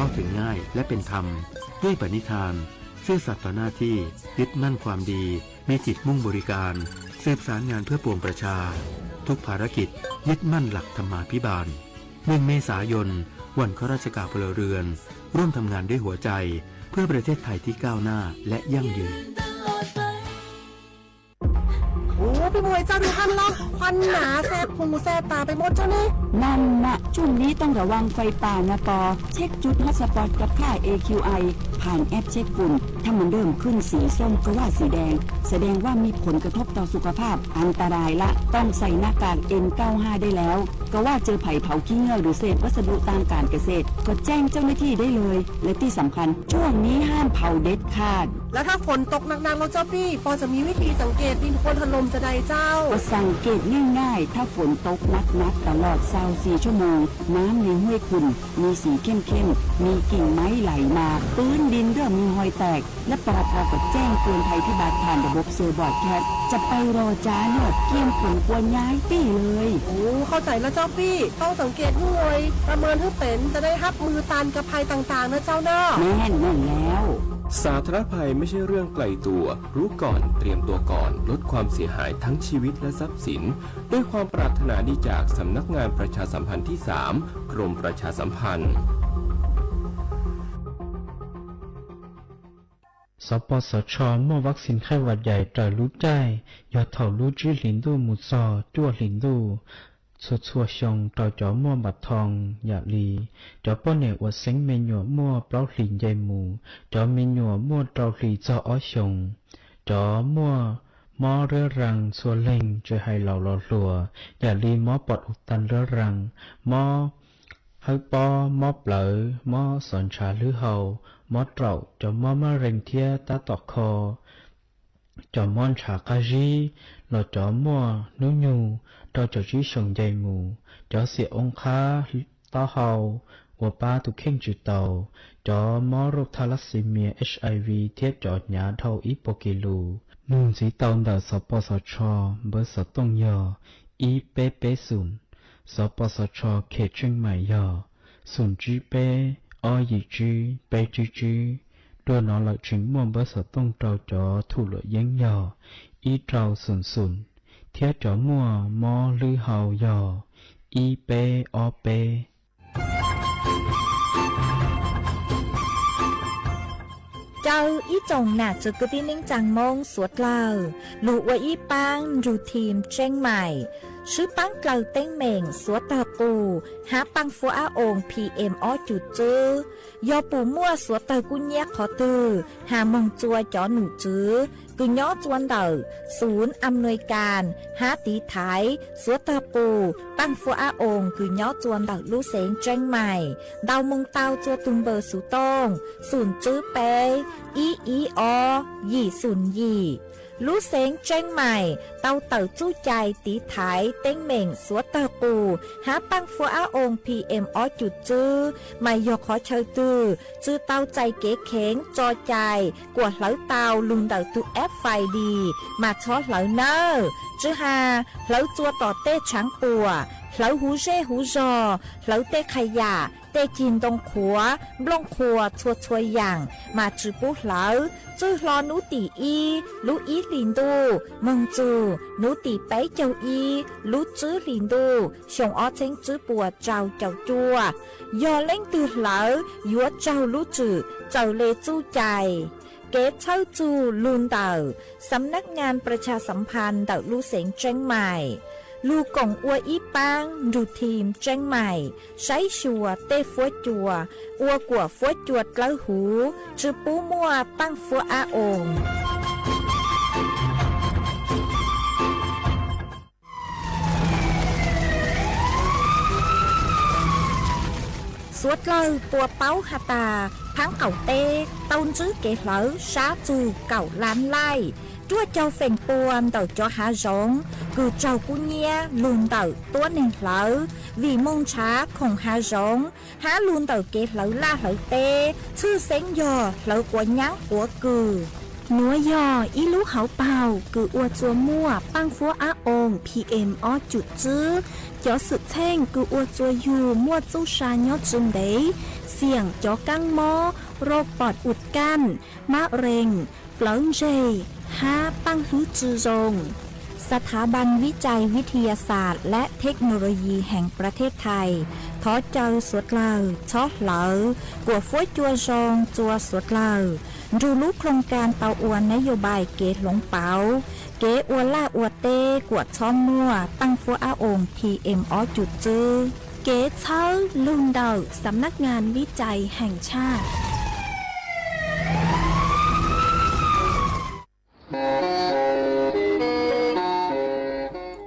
าถึงง่ายและเป็นธรรมด้วยปณิธานซื่อสัตย์ต่อหน้าที่ยึดมั่นความดีมีจิตมุ่งบริการสืบสารงานเพื่อปวงประชาทุกภารกิจยึดมั่นหลักธรรมาภิบาล1 เมษายนวันข้าราชการพลเรือนร่วมทำงานด้วยหัวใจเพื่อประเทศไทยที่ก้าวหน้าและยั่งยืนโอ้พี่มวยเจ้าดูท่านล็อกควันหนาแสบหูแสบตาไปหมดเจ้านี่นั่นนะช่วงนี้ต้องระวังไฟป่านะปอเช็คจุดฮอตสปอตกับค่า AQI ผ่านแอปเช็คฝุ่นถ้ามันเริ่มขึ้นสีส้มก็ว่าสีแดงแสดงว่ามีผลกระทบต่อสุขภาพอันตรายละต้องใส่หน้ากาก N95 ได้แล้วก็ว่าเจอไผ่เผาขี้เงื่อหรือเศษวัสดุทางการเกษตรก็แจ้งเจ้าหน้าที่ได้เลยและที่สำคัญช่วงนี้ห้ามเผาเด็ดขาดแล้วถ้าฝนตกหนักๆแล้วเจ้าพี่ปอจะมีวิธีสังเกตดินโคลนถล่มจะใดเจ้าก็สังเกตง่ายๆถ้าฝนตกหนักๆตลอด24 ชั่วโมงน้ำในห้วยขุ่นมีสีเข้มๆมีกิ่งไม้ไหลมาพื้นดินเริ่มมีรอยแตกและปตท.ก็แจ้งเตือนภัยพิบัติผ่านระบบเซอร์บอร์ดแคสจะไปรอจ้าเนอดเกี่ยมผลควรย้ายปี้เลยโอ้เข้าใจแล้วเจ้าพี่ต้องสังเกตด้วยประเมินให้เป็นจะได้รับมือต้านกับภัยต่างๆนะเจ้าเนาะแม่นแล้วสาธารณภัยไม่ใช่เรื่องไกลตัวรู้ก่อนเตรียมตัวก่อนลดความเสียหายทั้งชีวิตและทรัพย์สินด้วยความปรารถนาดีจากสำนักงานประชาสัมพันธ์ที่ 3 กรมประชาสัมพันธ์สปสช.มอบวัคซีนไข้หวัดใหญ่ต่อรู้ใจยอดเท่ารู้จื้อหลินดูหมุดซอจั่วหลินดูชัวชงต่อจอมั่วบัดทองอยากลีจอป้อนเหนวเซ็งเมนยัวมั่วเปล่าหลินใหญ่หมูจอเมนยัวมั่วเตาหลีจออ้อชงจอมั่วมอเรือรังสัวเล่งจะให้เหล่าหลัวอย่าลีมอปอดอุดตันเรือรังมอให้ปอมอเปลอมอสอนชาลือเฮามอเต่าจอมอมาเร่งเทียตาตอกคอจอมอนฉากาจีหลอจอมัวนุญูต่อจอจีชงใจหมูจอเสียองค้าต้อเฮาหัวป้าตุเข่งจุดเตาจอมอโรคทาลัสซีเมีย HIV เทียบจอดหยาเท่าอีโปกิลูนุ่งสีเตาดาสปสชเบอร์สตงยออีเปเปศูนย์สปสชเขตเชียงใหม่ยอศูนย์จีเปอยีจีเปจีจีตัวน้องหลักถึงมองเบอร์สตงเตาจอถูกหลดยังยออีเตาศูนย์เทียจอมัวมอลือเฮายออีเปอเปเจ้าอีจงหนักจุดกระดิ่งจังมงสวดเล่าลูกว่าอีปังรูทีมเชียงใหม่ชื่อปังเกลาเต้งเหม่งสวดตาปูหาปังฟัวอาองPM อ้อจุดจื้อยอปูมั่วสวดตากุญแยกขอตือหามองจัวจอหนูจื้อกุญย้อจวนเดอศูนย์อำนวยการหาตีไทยสวดตาปูปังฟัวอาองกุญย้อจวนเดอลูเสงเชียงใหม่ดาวมงเตาจัวตุงเบอร์สุตงศูนย์จื้อเปอีอยี่ศูนย์ยี่ลูเสงเชียงใหม่เตาเต่าจู้ใจตีไถเต้งเหม่งสวดเตาปูหาปังฟัวอาองPM อ้อจุดจื้อไม่ยกขอเชยตือจื้อเตาใจเก๋เข็งจอใจกวดเหลาเตาลุนเตาตุแอปไฟดีมาช็อตเหลาเนอจื้อหาเหลาจัวต่อเต้ช้างปัวเหลาหูเร่หูจอเหลาเต้ขยะเต้กินตรงขัวบลงขัวชัวอย่างมาจื้อปุ๊เหลาจื้อรอนูตีอีลูอีลินดูมงจูนูตีไปเจ้าอีลูจื้อลินดูชงอ้อเช้งจื้อปัวเจ้าจัวยอเล่งตือเหลายัวเจ้าลูจื้อเจ้าเลจู้ใจเกตเช่าจูลุนเต่าสำนักงานประชาสัมพันธ์เต่าลูเสงเชียงใหม่ลูกงอัวอีปังดูทีมเชียงใหม่ใช้ชัวเต้ฟัวจัวอัวกัวฟัวจวดเล้าหูจื้อปูมัวปังฟัวอาองสวดเลยปัวเป้าหาตาพังเก่าเต้เต้าจื้อเกเหลอช้าจูเก่าล้านไล่ตัวเจ้าเฟ่งปวนเต่าจอหาร้องคือเจ้ากุญเนียลุนเต่าตัวหนึ่งเหลาวีมงช้าของหาร้องหาลุนเต่าเกเหลาล่าเหลาเต้ชื่อเซ็งยอเหลากว่ายั้งหัวกือ หนัวยออีลูกเขาเป่ากืออวจัวมั่วปังฟัวอาองPM อจุดจื้อจอสุดแท่งกืออวจัวอยู่มั่วจู้ชายอจุมเดเสี่ยงจอกังมอโรคปอดอุดกั้นมะเร็งเปล่าเจห้าปังฮื้อจือรงสถาบันวิจัยวิทยาศาสตร์และเทคโนโลยีแห่งประเทศไทยท้อเจอสวดเลาช้อเหลากวดฟ้วยจัวจองจัวสวดเลาดูรู้โครงการเตาอวนนโยบายเกตหลงเปาเกอวนล่าอวดเต้กวดช้อมมั่วตั้งฟัวอาองPM อจุดจื้อเกตเช้าลุงเดาสำนักงานวิจัยแห่งชาติ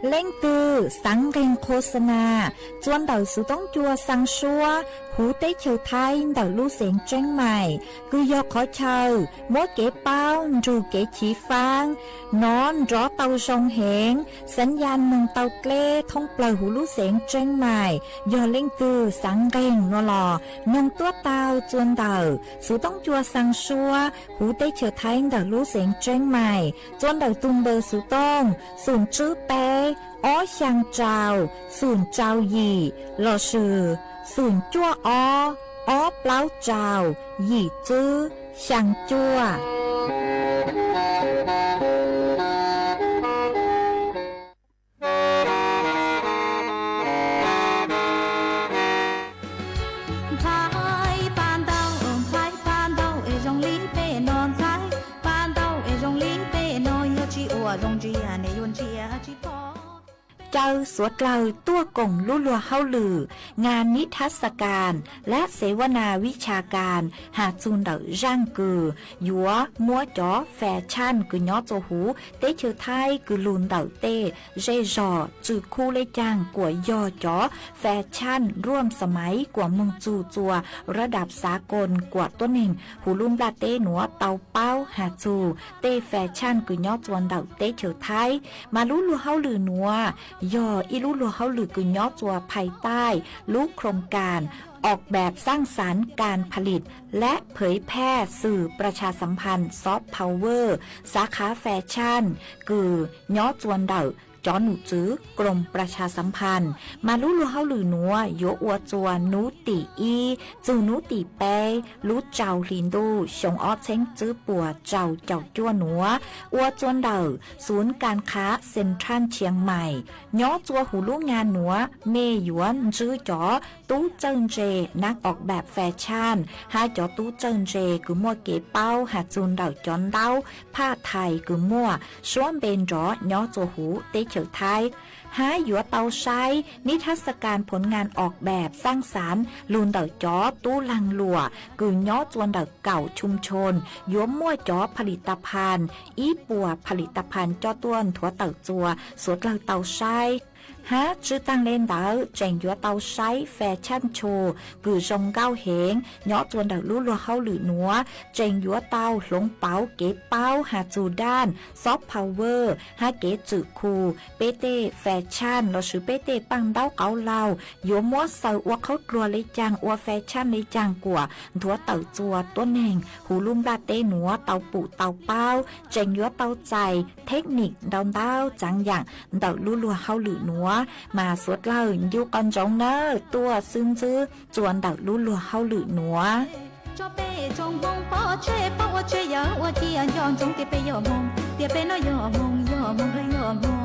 เล่งตือสังเริงโฆษณาจวนเดาสุต้องจัวสังชัวหูเต้เฉียวไทยเดาลู่เสียงเจ้งใหม่คือยอขอเชามัวเก๋เป้าจูเก๋ฉีฟางนอนรอเตาชงเหงสัญญาณเมืองเตาเกล้ท่องเปล่าหูลู่เสียงเจ้งใหม่ยอเล่งตือสังเริงนอลอนงตัวเตาจวนเดาสุต้องจัวสังชัวหูเต้เฉียวไทยเดาลู่เสียงเจ้งใหม่จวนเดาตุงเบอร์สุต้องสูงจื้อเป้อ้อช่างเจ้าศูนย์เจ้าหยี่หล่อชื่อศูนย์จั่วอ้อเปล่าเจ้าหยี่จื้อช่างจั่วเจ้าสวดเกลาตัวกงลุ่ลัวเฮาลืองานนิทรรศการและเสวนาวิชาการหาจูนเดาร่างกือยัวมัวจ๋อแฟชั่นกือยอโจหูเตเชอไทยกือลุนเดาเต้เจจอจือคู่เลยจางกว่ายอจ๋อแฟชั่นร่วมสมัยกว่าเมืองจูจัวระดับสากลกว่าตัวหนึ่งหูลุมลาเต้หนัวเตาเป้าหาจูเต้แฟชั่นกือยอจวนเดาเต้เชอไทยมาลุลัวเฮาลือหนัวยออีลูลัวเฮาหลือกึ่งยอจัวภายใต้ลูกโครงการออกแบบสร้างสรรค์การผลิตและเผยแพร่สื่อประชาสัมพันธ์ซอฟต์พาวเวอร์สาขาแฟชั่นคือยอจวนเดาจอหนูจื้อกรมประชาสัมพันธ์มาลุลัวเฮาหลือนัวโยอัวจัวนูตีอีจูนูตีเปลูเจ้าลินดูชงออเช้งจื้อปัวเจ้าจั่วหนัวอัวจวนเดาศูนย์การค้าเซ็นทรัลเชียงใหม่ยอจัวหูลูกงานหนัวเมหยวนจื้อจ๋อตู้เจิงเจนักออกแบบแฟชั่นหาจ๋อตู้เจิงเจคือมัวเก๋เป้าหาจูนเดาจอนเดาผ้าไทยคือมัวช่วงเบนจ๋อยอจัวหูเตเฉียวไทยหาหยัวเตาใช้นิทรรศการผลงานออกแบบสร้างสรรค์ลุนเดาจ๋อตู้ลังหลัวกือยอจวนเดาเก่าชุมชนยัวมั่วจ๋อผลิตภัณฑ์อีปัวผลิตภัณฑ์จ้อต้วนถั่วเต่าจัวสวดเราเตาใช้ฮะชื่อตั้งเล่นเดาเจงยัวเตาใช้แฟชั่นโชว์กือจงเก้าเหงยอจวนเดาลู่ลัวเฮาหรือหนัวเจงยัวเตาหลงเป๋าเก๋เป้าหาจูด้านซอฟต์พาวเวอร์ฮาเก๋จือคูเปเต้แฟชั่นเราชื่อเปเต้ปังเต้าเกาเหลายัวมัวเซาอัวเขากลัวเลยจังอัวแฟชั่นเลยจังกว่าถั่วเต่าจัวตัวเน่งหูลุ่มลาเต้หนัวเตาปูเตาเป้าเจงยัวเตาใจเทคนิคเดาเต้าจังอย่างเดาลู่ลัวเฮาหรือหนัวมาสวดเล่าอยู่กันจงเนอตัวซึ้งจื้อจวนเดาลู่ลัวเฮาหรือหนัวcho bé trong mong bỏ chơi giờ qua chi anh chọn trong tiệp bé giờ nó giờ mong hay giờ mong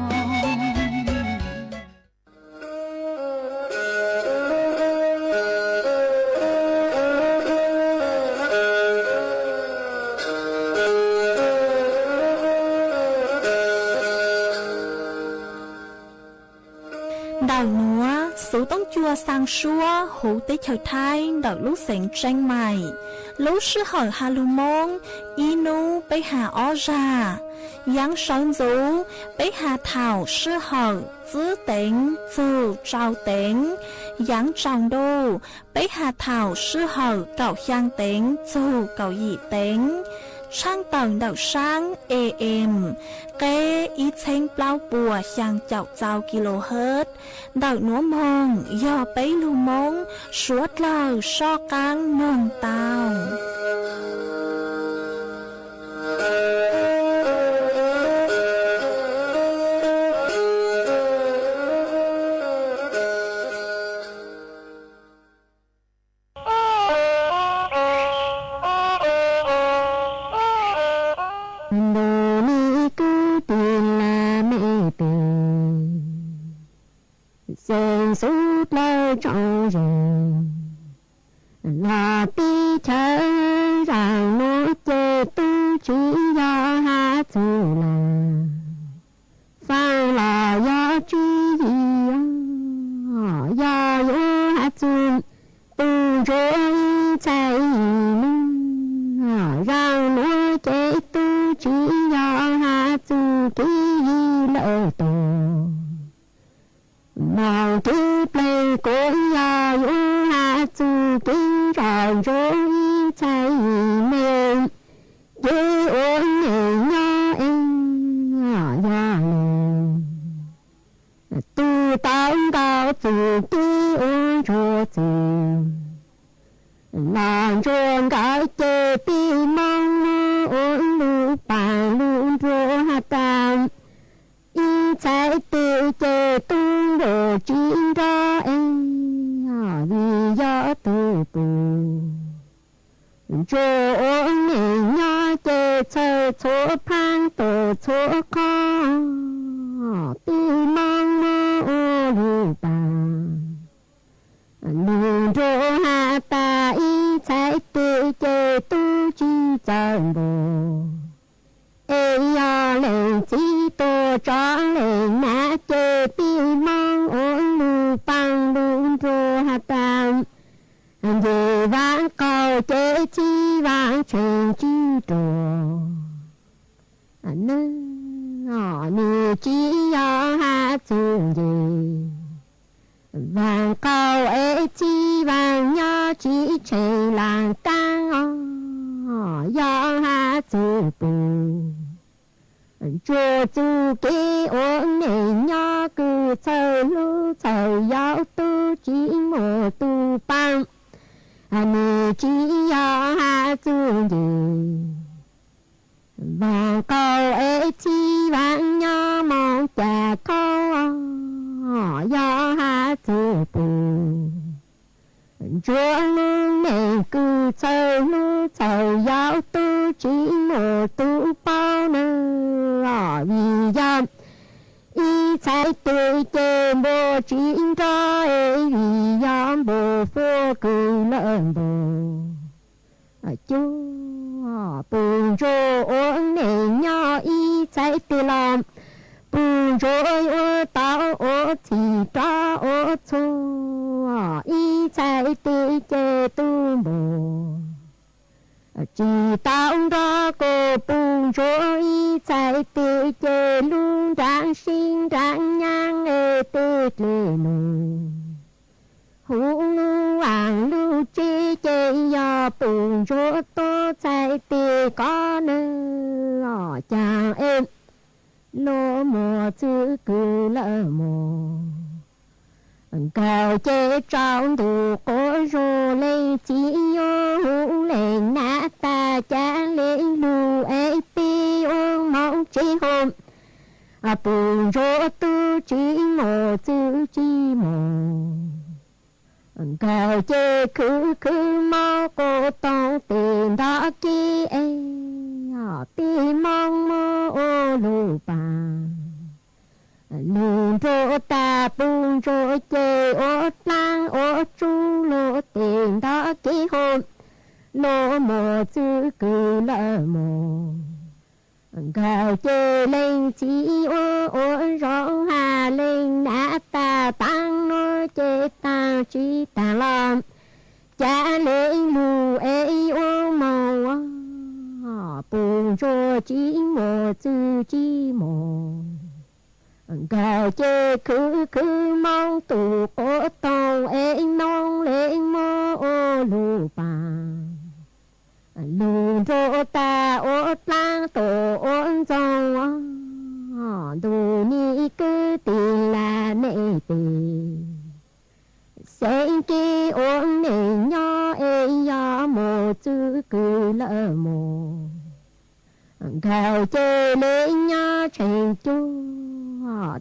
เดาหนัวสูต้องจัวสังชัวหูติเฉยไทยเดาลูกเสียงเจงใหม่ลูกชื่อเหอฮาลูมงอีนูไปหาออจายังเฉิงจูไปหาเถ่าชื่อเหอจื้อเต็งจูเจ้าเต็งยังจองดูไปหาเถ่าชื่อเหอเก่าเฮียงเต็งจูเก่าหยี่เต็งช่างต่างเดาช่าง AM เกอีเชงเปล่าปัวช่างเจ้าเจ้ากิโลเฮิรตซ์เดาหนัวมงย่อไปลูมงสวดเล่าชอกลางนงเตา hà bi chân rằng nó chê tu chỉ do hà tu là phang là do chi do yo hà tu tu rồi chạy rằng nó chê tu chỉ do hà tu ký lợi tổ nào cứ play cũng ya yu ha tu kinh rồi rồi chạy men như ôn nhẹ nhớ ya tu tao cao tu tu ôn cho tu nàng trong cái chế pi mong ôn lu bàn lu cho ha tam y trái tự chế tu đồ chín ra em vì do tu tu cho ôn nhẹ nhớ chế chơi chỗ phang tổ chỗ khó pi mong ô lu bàn lu cho ha ta y trái tự chế tu chi chân đồ ê ya lên chi tô tròn lên nã chê pi mong ôn lu bang lu rô ha tam về vang cầu chê chi vang truyền chi trò nư nư chi ya ha tu gì vang cầu ê chi vang nhớ chi chê làng tăng ya ha tu bù cho tu kê ôn nề nhớ cứ chờ lu chờ giáo tu chỉ một tu băng nề chỉ ya ha tu gì và câu ấy chi vang nhớ mong cha câu ya ha tu bù chúa luôn nề cứ chờ lu chờ giáo tu chỉ một tu bao nữa vì giam y trái tuổi chê bồ chính ra vì giam bồ phô cử lợn bồ chúa bùn rô ôn nề nhỏ y trái tuổi làm bùn rô ô tao ô thì ra ô chua y trái tuổi chê tu bồ chỉ tao ra cô bùn rồi chạy tự chế luôn rạng sinh rạng nhang tự lệ nụ hú lu hoàng lu chi chế do bùn rồi tô chạy tự có nơ chàng em lô mùa chữ cử lỡ mùa cao chế trong thủ cổ rô lên chỉ yo hú lên nã ta cha lên lu ê pi ôn mong chi hôm bùn rô tu chỉ một chữ chi một cao chế cứ mau cô tông tiền đó kia pi mong mô ô lu bàn lùn rô ta bùn rô chê ô lang ô chu lô tiền đó ký hôn lô mô chữ cử lỡ mô gào chê lên chỉ ô ô rong hà lên nã ta tăng nô chê ta chi ta làm cha lên lù ê ô mô bùn rô chỉ mô chữ chi mô gào chê cứ mong tù cổ tông ê nông lên mô ô lù bàn lù rô ta ô lang tổ ôn dòng đồ ni cứ tiền là nệ tiền sen kê ôn nệ nhỏ ê ya mô chữ cử lỡ mô gào chê lên nhỏ chạy chú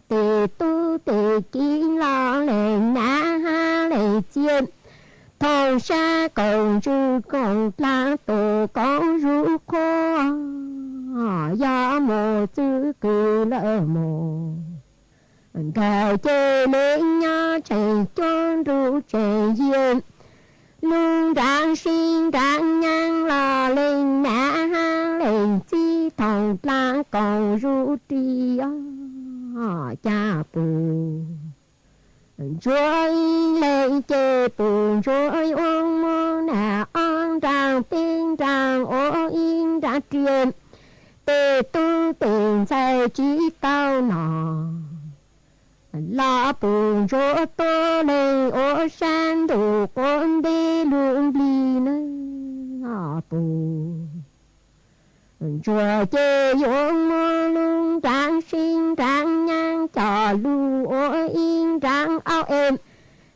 tề tu tề kiến lo lên nã ha lệ chiên thầu xa cầu ru cầu la tổ con ru khô ya mô chữ cử lỡ mô gào chê lên nhỏ chạy chôn ru chạy yên lung rang sinh rang nhang lò lên nã hang lên chi thòng lang cầu ru ti cha bù rồi lên chê bù rồi uống mơ nà on rang pin rang ô in ra tiền tê tu tiền sai chỉ tao nọ la bù rồi tô lên ô san đủ con đi luôn đi nữa bù chùa chê dụng mơ lung rang sinh rang nhang trò lu ô in rang ao em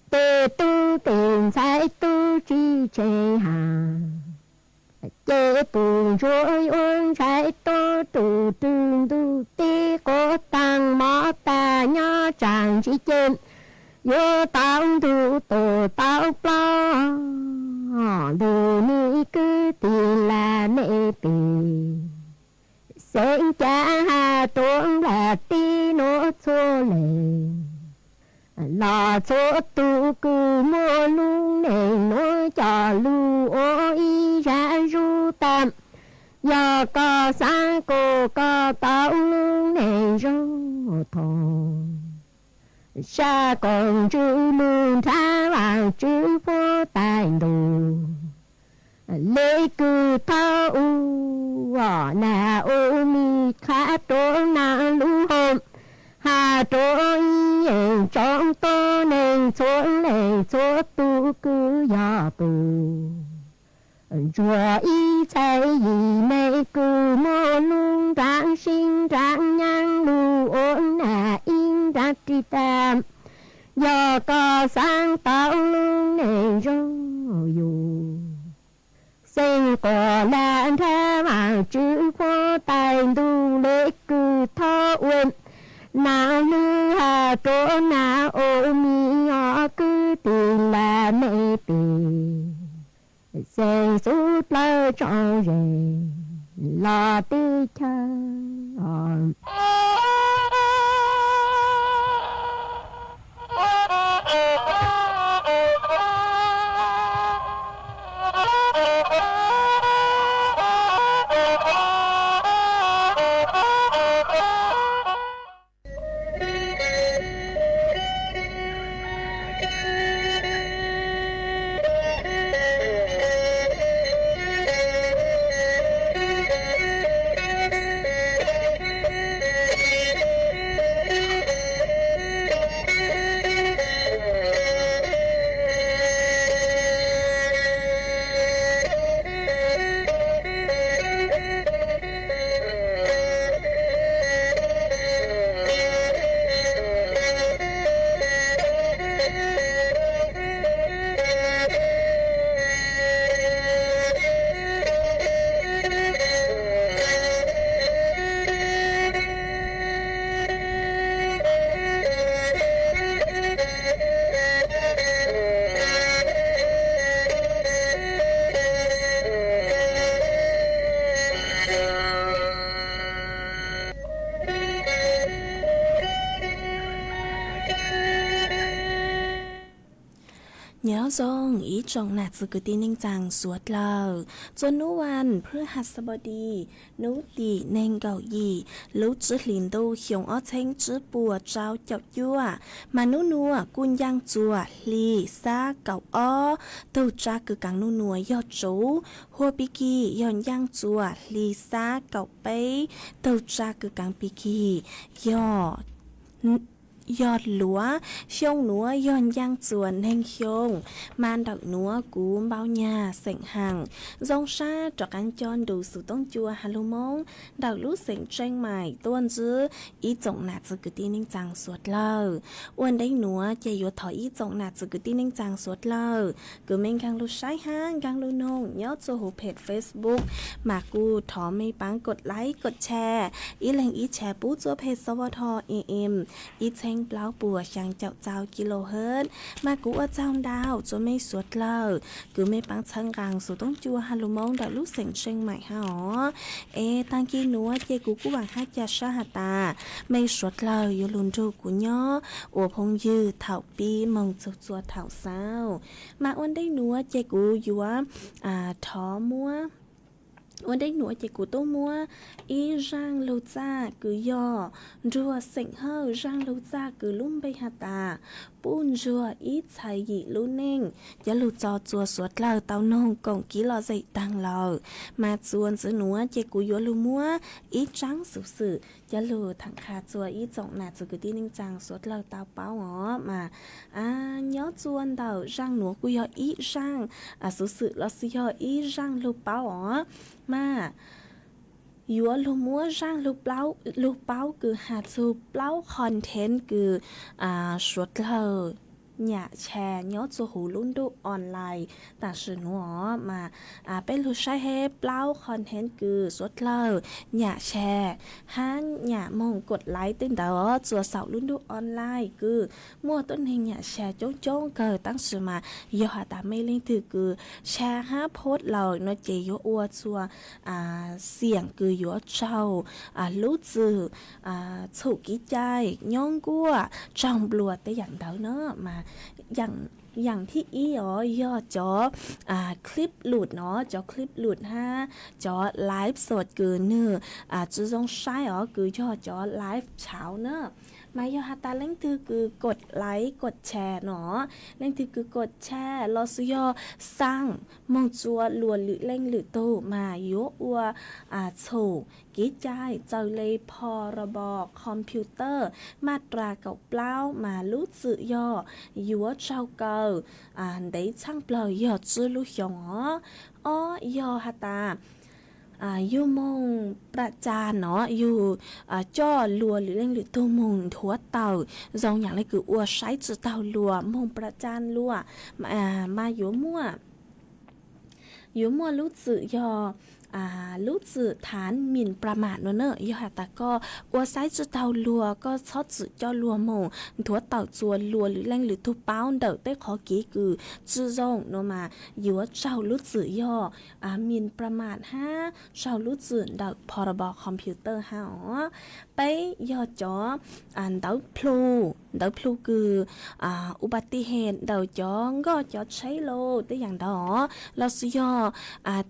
tê tu tiền sai tu chi chê hà chê bù rồi uống sai tu tu tu tu tê có tăng mõ ta nhó chàng chi chêm vô tao tu tổ tao plo đồ ni cứ tiền là mẹ bì sen cha hà tuông là tí nô chô lệ lò chô tu cứ mua lung nè nô cho lu ô y ra ru tam do có sang cô có tao lung nè ru thòng xa còn chữ lương thá vào chữ vô tài đồ lê cư thao u nà ô mi khá trố nà lũ hôm hà trố yên trong tô nền xuống lệ số tu cư gió bù chùa y chạy gì mê cư mô lung rang sinh rang nhang lù ôn nà in ra tri tam do có sang tạo lung nền rô dù sinh có làn thơ mà chữ vô tài đu lễ cư thọ uyên nào lưu hà trố nào ô mi nhỏ cứ tìm là mê bì sen sút lơ trọn rề lo tí cha nhớ dòng ý trong nạt sự cứ tin ninh rằng suốt lờ cho núวันพฤหัสบดีนูตีเน่งเก่ายีรู้จื้อหลินดูเขียงอ้อเช้งจื้อปัวเจ้าเจ้ายั่วมานูนัวกุนย่างจัวลีซาเก่าอ้อตูจ้าคือกังนูนัวยอดจูหัวปิกีย้อนย่างจัวลีซาเก่าไปตูจ้าคือกังปิกียอดหลัวช่องหนัวย้อนย่างจวนแห่งช่องมานดอกหนัวกูเบาหญ้าเสียงหังจงชาจอกอันจอนดูสู่ต้องจัวฮัลโหลมงดอกรู้เสียงแจ้งใหม่ต้นจื้ออีจงหนาจืกตีนิ่งจังสวดเล่าอ้วนได้หนัวจะอยู่ถอยอีจงหนาจืกตีนิ่งจังสวดเล่ากูเม่งกังรู้ใช้ห้างกังรู้นงยอดโซหูเพจ Facebook มากูถอไม่ปังกดไลค์กดแชร์อีแหล่งอีแชร์ปู้จัวเพจสวทเอ็มอีเชง งเปล่าปัวช่างเจ้ากิโลเฮิรตซ์มากูว่าเจ้าดาวจะไม่สวดเลอกูไม่ปังชังกังสู่ต้องจัวฮัลโลมองดาวลูกเสียงเชียงใหม่ฮะตังกี้หนูเจกูหวังฮักจะชาหตาไม่สวดเลอยลุนดูกูย่ออัวพงยืเถ่าปีมองจัวเถ่าเศร้ามาอ้วนได้หนูเจกูยัวท้อมัววันได้หนูเจกูตู้มัวอีร่างลูจ้าคือย่อรัวเสียงเฮอร่างลูจ้าคือลุ่มไปหาตาปูนรัวอีชายหยีลู่เน่งยะลูจอจัวสวดเล่าเต้านงกงกี้รอใจตังเรามาจวนซื้อหนูเจกูยัวลูมัวอีจังสุสื่อยะลูถังคาจัวอีจงหนาจุกตีนิ่งจังสวดเล่าเต้าเป้าอ๋อมาย้อจวนเต้าร่างหนูกูย่ออีร่างสุสื่อเราสิย่ออีร่างลูเป้าอ๋อมายัวลูมัวร่างลูเป้าคือหาจูเป้าคอนเทนต์คือสวดเล่าอย่าแชร์ย้อจูหูลุ่นดูออนไลน์แต่สื่อหนูมาเป็นลูกชายเฮเป้าคอนเทนต์คือสวดเล่าอย่าแชร์ฮันอย่ามองกดไลค์ตั้งแต่จัวเสาลุ่นดูออนไลน์คือมั่วต้นเฮงอย่าแชร์จ้งเกิดตั้งสื่อมาย่อหาตาไม่เล่นถือคือแชร์ห้าโพสเราเนาะเจยัวอัวจัวเสียงคือยัวเจ้ารู้จือถูกกี่ใจย่องกัวจังบลัวแต่อย่างเดาเนาะมาอย่างที่ย่อจอคลิปหลุดเนาะจอคลิปหลุดจอไลฟ์สดคือเนื้อจะต้องใช้คือย่อจอไลฟ์เช้าเนาะมาย่อหาตาเล่นถือคือกดไลค์กดแชร์เนาะเล่นถือคือกดแชร์รอสุย่อสร้างมองจัวลวนหรือเล่งหรือโตมาโยอัวโฉกี่ใจเจ้าเลยพรบคอมพิวเตอร์มาตราเก่าเปล่ามารู้สึกย่อยัวเจ้าเก่าได้ช่างเปล่าย่อจื้อลูกหยองย่อหาตาอยู่มงประจานเนาะอยู่จ้อลัวหรือเล่งหรือตัวมงถัวเต่าจองอย่างไรคืออัวใช้จื้อเต่าลัวมงประจานลัวมาอยู่มั่วรู้สึกย่อรู้สึกฐานหมิ่นประมาทเนอะย่อแต่ก็อัวไซจื้อเต่าลัวก็ชอบจื้อจ้อลัวมงถัวเต่าจวนลัวหรือเล่งหรือทุเป้าเดาได้ขอกี้คือจื้อจงเนาะมาอยู่ว่าเจ้ารู้สึกย่อหมิ่นประมาทเจ้ารู้สึกเดาพรบคอมพิวเตอร์ไปย่อจอเดาพลูคืออุบัติเหตุเดาจองก็จอใช้โลได้อย่างดอเราสิย่อ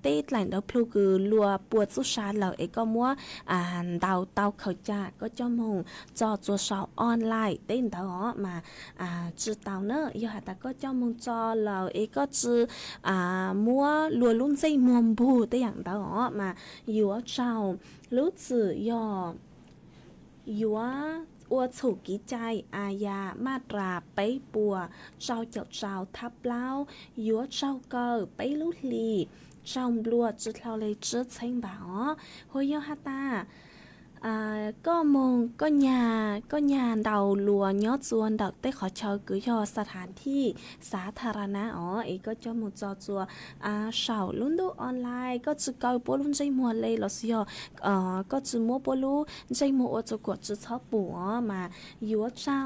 เต้แหล่งเดาพลูคือลัวปวดสุชาเราก็มัวเดาเตาเขาจากก็จอมงจอจัวสาวออนไลน์เต้นเดามาจื้อเตาเนอะย่อแต่ก็จอมงจอเราก็จื้อมัวลัวลุ่นใจมัวบูได้อย่างดอมาอยู่ว่าเจ้ารู้สึกย่อยัวอัวถูกกี่ใจอาญามาตราไปปัวเจ้าเจ้าทับเล้ายัวเจ้าเกอไปลุลีเจ้าบลัวจุดเราเลยจุดเชิงบ่าโฮยฮาตาก็มงก็ญาเดาลัวย้อจวนเดาได้ขอเชาคือยอสถานที่สาธารณะก็จะมุจอจัวเฉาลุ่นดูออนไลน์ก็จะเกาปลุ่นใจมัวเลยเราสิยก็จะมัวปลุ่ใจมัวจะกดจะชอบปัวมายัวเจ้า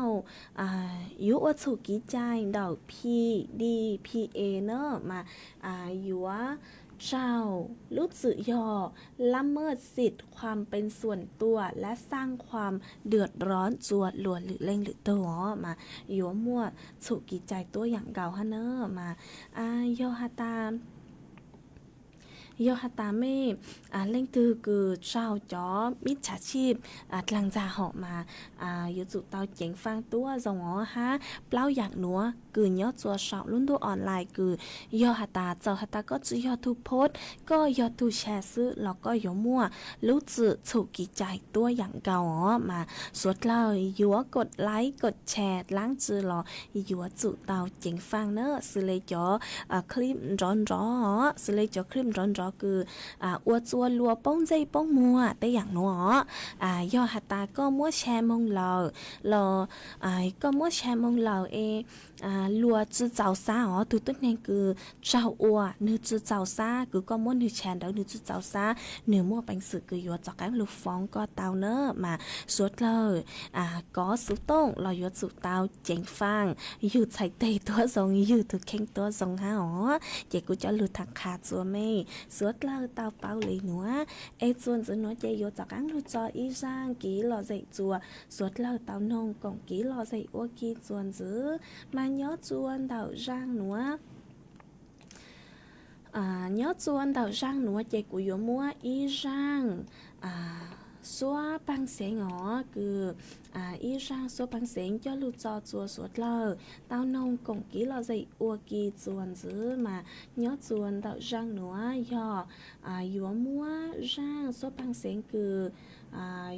ยัวถูกกี่ใจเดาPDPA เนอะมายัวเจ้ารู้สึกย่อละเมิดสิทธิ์ความเป็นส่วนตัวและสร้างความเดือดร้อนจวดหลวนหรือเล่งหรือตัวมายัวมั่วสุกิใจตัวอย่างเก่าฮะเนอะมาย่อฮาตามเม่เล่งตือคือเจ้าจ้อมิจฉาชีพหลังจากเหาะมาอยู่จุดเตาเจ๋งฟังตัวจงเปล่าอยากหนัวคือย่อจัวเฉาลุ่นตัวออนไลน์คือย่อเจ้าก็จะย่อทุกโพสก็ย่อทุกแชร์ซื้อแล้วก็ย่อมั่วรู้สึกถูกกี่ใจตัวอย่างเก่ามาสวดเล่ายัวกดไลค์กดแชร์ล้างจือหรอยัวจุดเตาเจ๋งฟังเนอะสิเลยจ้อคลิปร้อนสิเลยจ้อคลิปร้อน คืออัวจัวลัวป้องใจป้องมัวแต่อย่างหนอย่อหัตตาก็มัวแชมงเราก็มัวแชมงเราลัวจื้อเจ้าซาตัวต้นเองคือเจ้าอัวนื้อจื้อเจ้าซาคือก็มัวนื้อแชนเดานื้อจื้อเจ้าซาเนื้อมัวเป็นสื่อคือยัวจากการลูกฟ้องก็เตาเนอะมาสวดเลยก็สุต้องเรายัวสุเตาเจ๋งฟังอยู่ใส่เตยตัวทรงอยู่ถูกเข่งตัวทรงฮะเจ๊กูจะหลุดทางขาดจัวไม่สวดเลยเตาเป้าเลยหนัวส่วนจะหนัวเจยัวจากการลูกจออีร่างกี่หล่อใจจัวสวดเลยเตานงกล่องกี่หล่อใจอ้วกี่ส่วนจื้อมาย้อจวนเตาร่างหนัวnhớ chuan đầu răng nữa chạy của yo mua y răng xóa băng xé ngõ cứ y răng xóa băng xé cho lụt cho chùa suốt lờ tao nông cổng ký lò dậy ua kỳ chuan giữ mà nhớ chuan đầu răng nữa yo mua răng xóa băng xé cứ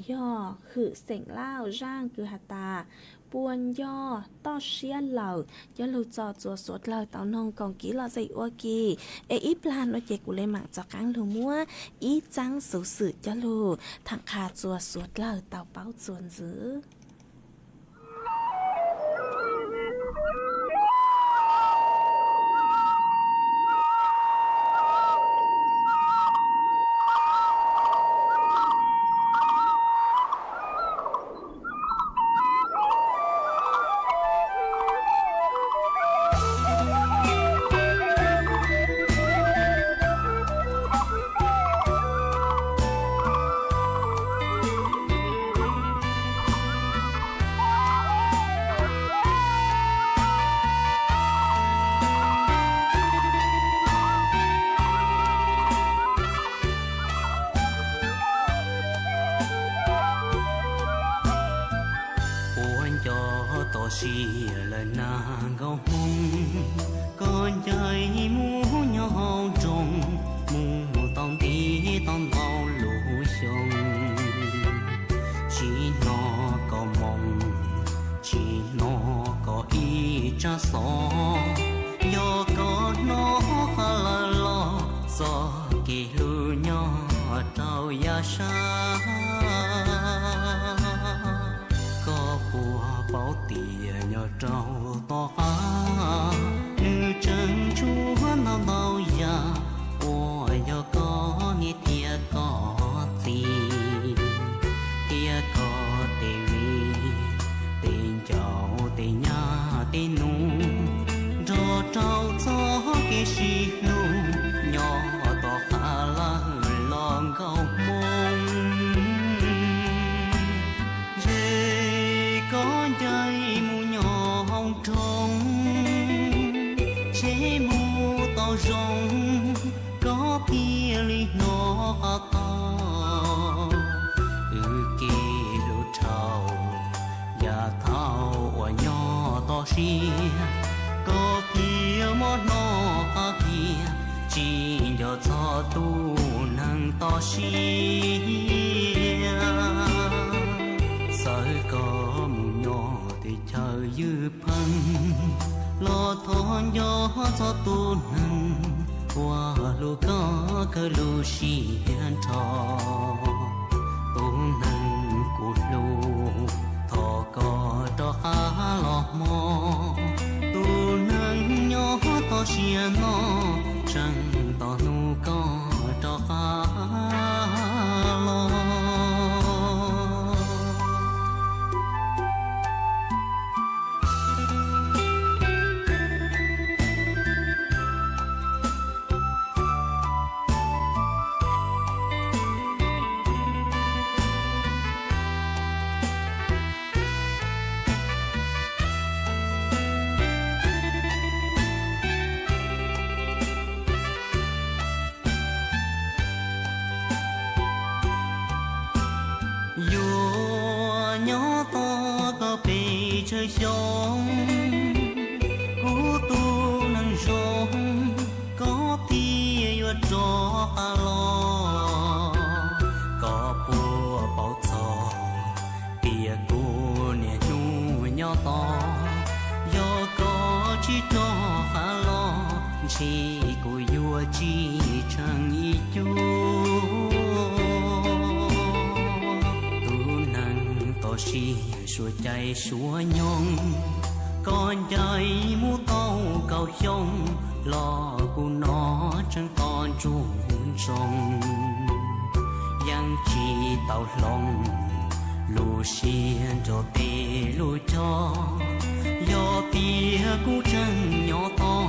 yo khử sẻng lao răng cứ hạt tà buồn do to xia lầu cho lụt cho chùa suốt lờ tao nông cổng ký lò dậy ua kỳ ít plan nó chạy của lên mạng cho cáng lù mua ít trắng số sự cho lù thằng khá chùa suốt lờ tao báo chuồn giữ chỉ của vua chi chẳng ý chạy xua nhung con chạy mu câu cầu hiông lo cu nó chân con chuồn sông yang chỉ tàu lòng lù xiên cho tê lù cho do tia cu chân nhỏ to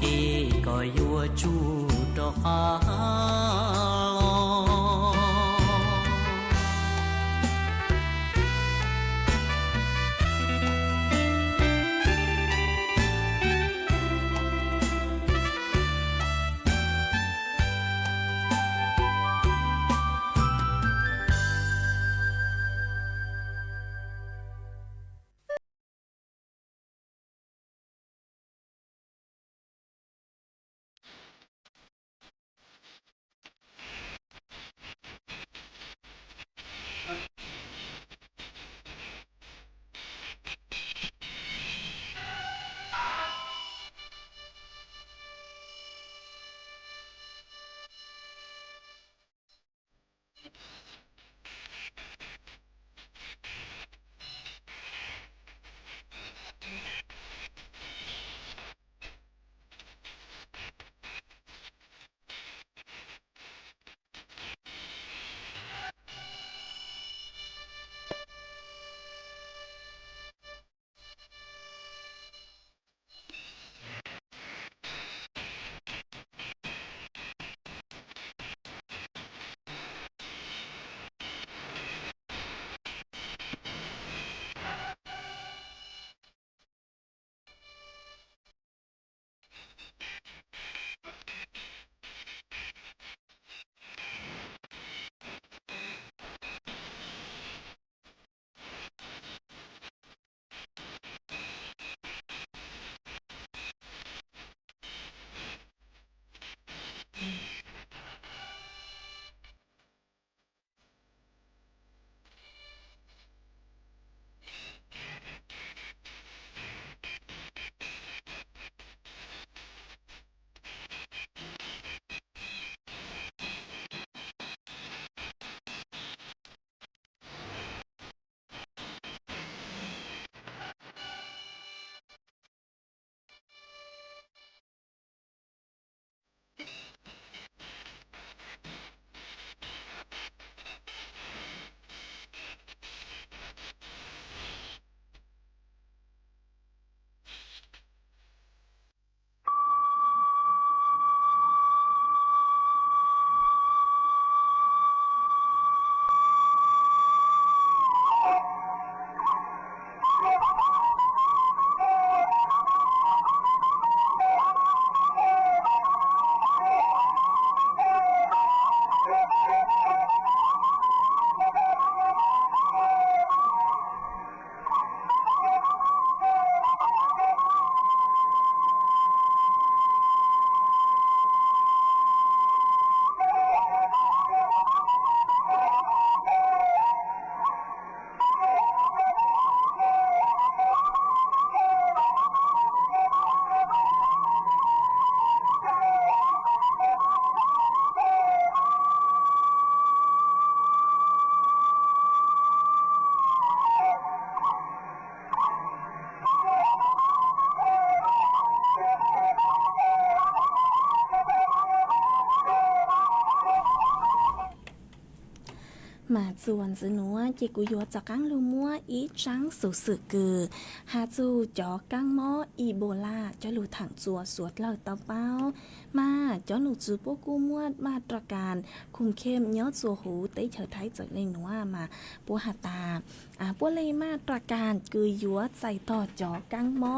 kê coi vua chu cho khá mà chuồn dưới núa chỉ cú yo cho căng lưu mua ý trắng sự sự cừ hà chu cho căng mó Ebola cho lưu thẳng chùa suốt lời tao bao mà cho lưu chú bố cu muaมาตรการคุมเข้มย้อนจัวหูเต้เฉยไทยเจอเลยนัวมาปัวหาตาปัวเลยมาตรการคือยัวใจต่อจอกังหมอ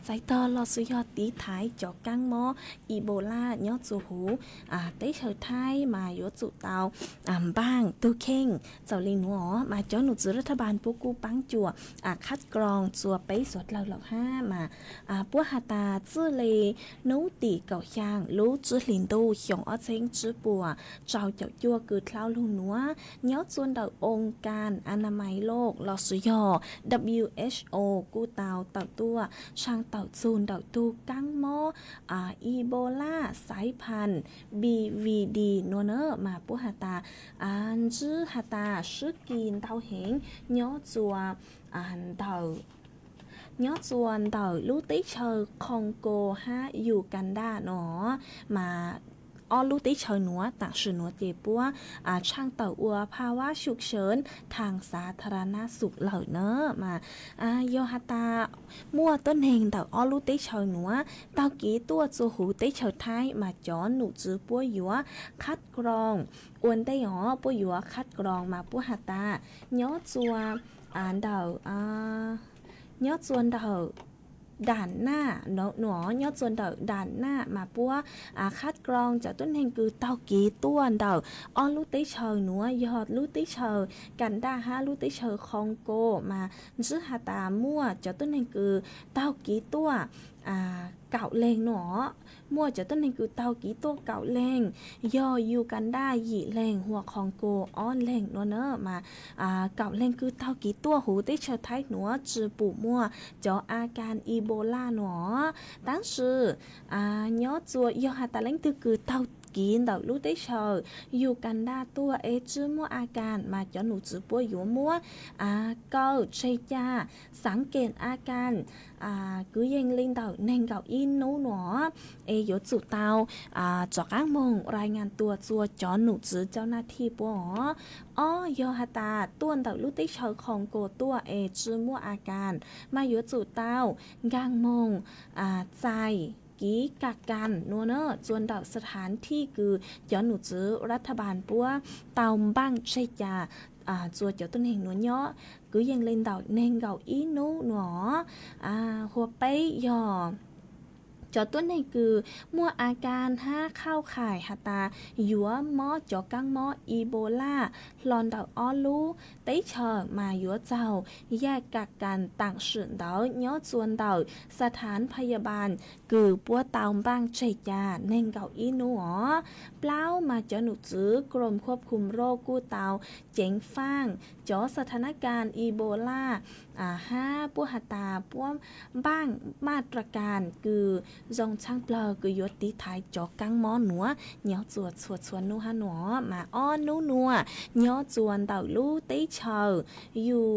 ใจต่อรอสุยอตีท้ายจอกังหมออีโบลาย้อนจัวหูเต้เฉยไทยมายัวจุเตาบ้างตูเข่งเจ้าลิงหัวมาจ้อหนุจือรัฐบาลปุกูปังจัวคัดกรองจัวไปสดเราเหล่าห้ามาปัวหาตาจื้อเลยนู้ตีเก่าย่างรู้จื้อลินดูหยงอ้อเชงจื้อปัวเจ้าเจ้าจัวเกิดคลาวลุงนัวย้อนจวนเดาองค์การอนามัยโลกลอสุยอ WHO กูเตาเต่าตัวช่างเต่าจูนเต่าตูกังหมออีโบลาสายพันธุ์ BVD นัวเนอมาปัวหาตาจื้อ หาตาซึกกินเตาเหงย้อจัวเตาย้อจวนเตาลูติเชอร์คองโกฮะอยู่กันด้าเนาะมาลูติเชอร์หนัวต่างสื่อหนัวเจ็บปัวช่างเต่าอัวภาวะฉุกเฉินทางสาธารณสุขเหล่าเนอะมาโยฮาตามั่วต้นเฮงเต่าลูติเชอร์หนัวเต่ากี้ตัวจูหูติเชอร์ไทยมาจ้อนหนูจื้อปัวยัวคัดกรองอวนได้หอปัวยัวคัดกรองมาปัวฮาตาย้อจัวเต่าย้อจวนเต่าด่านหน้าหนอยอดส่วนเดาด่านหน้ามาปัวคัดกรองจากต้นแห่งคือเตากีต้วนเดาลูติเชอร์หนัวยอดลูติเชอร์กันด้าฮะลูติเชอร์คองโกมาซื้อหาตามั่วจากต้นแห่งคือเตากีตัวเก่าเลงหนอมั่วจากต้นแห่งคือเตากีตัวเก่าเลงย่ออยู่กันได้หยีเลงหัวคองโกเลงเนอะมาเก่าเลงคือเตากีตัวหูติเชอร์ไทยหนัวจือปูมั่วจออาการอีโบลาหนอตั้งชื่อยอจัวยอหาตาเล้งตือคือเตากินเดาลูติเชอร์อยู่กันด้าตัวจื้อมั่วอาการมาจอหนูจื้อปัวอยู่มั่วก็เชียสังเกตอาการcứ yên lên đầu nên gạo in nấu nó yếu chủ tao cho các mong rายงานตัวจัวจอหนูจื้อเจ้าหน้าที่ปัวยอฮาตาต้วนเดาลูติเชอร์ของโกตัวจื้อมั่วอาการมาอยู่จุเตากางมงใจกีกักกันนัวเนอจวนเดาสถานที่คือจอหนูจื้อรัฐบาลปัวเตาบ้างใช่ยาจัวเจ้าต้นเหงหนัวเนาะcứ dâng lên đầu nên gạo ý nú nóหัวไปย่อจอต้นนี้คือมั่วอาการเข้าข่ายหาตาหยัวหมอจอกังหมออีโบลาลอนดาวลูเต้เชิงมาหยัวเจ้าแยกกักกันต่างสื่อเดาย้อจวนเดาสถานพยาบาลคือปัวเตาบ้างเฉียาเน่งเกาอีนัวเปล่ามาจอหนูจื้อกรมควบคุมโรคกู้เตาเจ๋งฟ้างจอสถานการณ์อีโบลาปัวหาตาปัวบ้างมาตรการคือจงช่างเปล่าคือยศตีไทยจอกังหมอหนัวเหนียวจวดสวดสวนนูฮะหนัวมานูนัวเหนียวจวนเต่าลู่ตีเชออยู่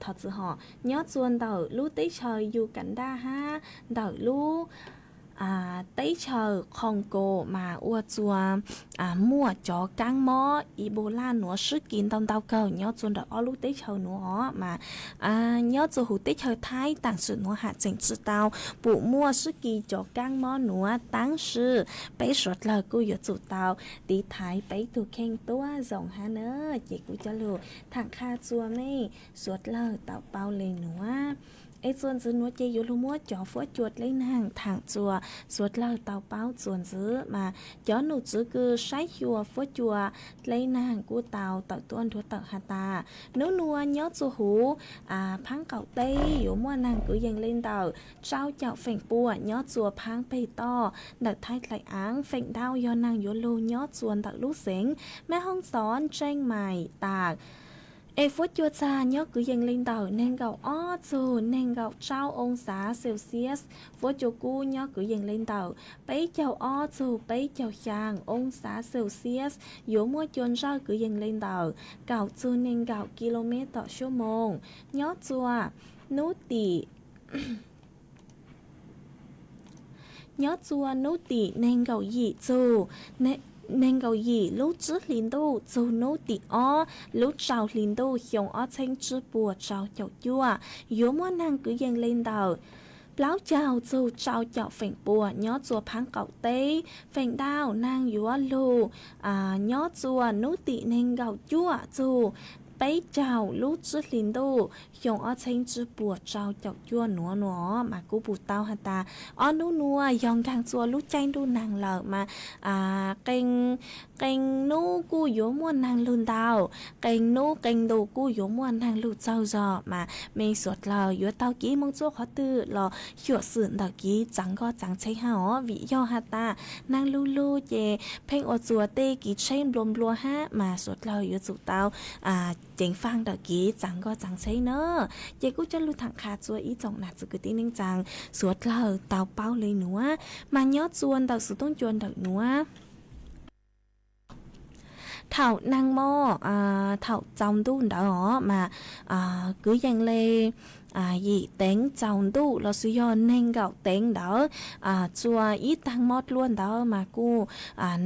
ถอดจือห่อเหนียวจวนเต่าลู่ตีเชออยู่กันด้าเต่าลู่เต้เชอคองโกมาอัวจัวมั่วจอกังหมออีโบลาหนัวซึกินตำเตาเก่าเหนียวจวนเต่าลู่เต้เชอหนัวมาเหนียวจวนหูเต้เชอไทยต่างสื่อหนัวหาเจิงจื้อเตาปูมั่วซึกีจอกังหมอหนัวตั้งชื่อไปสวดเลยกูอยู่จุดเตาตีไทยไปถูกแข่งตัวส่งฮะเนอเจ๊กูจะรู้ทางคาจัวไม่สวดเลยเตาเปาเลยหนัวส่วนซื้อนัวเจยุลุมัวจ่อฟัวจวดเลยนางทางจัวสวดเล่าเตาเป้าส่วนซื้อมาจ่อหนูซื้อคือใช้ชัวฟัวจัวเลยนางกูเตาเต่าต้นทัวเต่าฮาตานัวย้อจัวหูพังเก่าเต้อยู่มัวนางกูยังเล่นเต่าเจ้าเจ้าเฝ่งปัวย้อจัวพังไปต่อดักไทยไหลอ้างเฝ่งดาวยอนางยุลูย้อจวนตักลูกเสงแม่ห้องสอนแจ้งใหม่ตากphút chua cha nhớ cứ dành lên đầu nên gạo dù nên gạo trao ông xã Celsius phút chua cu nhớ cứ dành lên đầu bấy chào dù bấy chào chàng ông xã Celsius dỗ mua chôn ra cứ dành lên đầu gạo dù nên gạo km/h nhớ chua nú tỉ nhớ chua nú tỉ nên gạo dị dù nên gạo gì lúc trước liền đô dù nô tỉ lúc sau liền đô hiong thanh chữ bùa trào chậu chua yếu mua nàng cứ dành lên đầu lão chào dù trào chậu phèn bùa nhó chùa phán cậu tế phèn đao nàng yếu lù nhó chùa nô tỉ nên gạo chua dù bấy chào lúc trước liền đô hiong thanh chữ bùa trào chậu chua núa mà cú bù tao hả ta nú yong càng chua lúc chay đu nàng lợ mà kênh nú cú yếu mua nàng lươn tao kênh đồ cú yếu mua nàng lụt trâu giò mà mình suốt lờ yếu tao ký mong chua khó tư lò hiểu sự đào ký chẳng có chẳng cháy hả vì do hả ta nàng lu chè phênh ở chùa tê ký chay lùm lùa ha mà suốt lờ yếu chủ tao chính phang đào ký chẳng có chẳng cháy nữa chị cũng cho lưu thẳng khá chua ý trọng nạt sự cứ tin nên chẳng suốt lờ tao bao lấy nữa mà nhớ chuồn tao sự tôn chuồn đào nữa thảo năng mò thảo trong đun đó mà cứ dành lên gì tiếng trong đu là sử dụng nên gạo tiếng đó chùa ít tăng mót luôn đó mà cô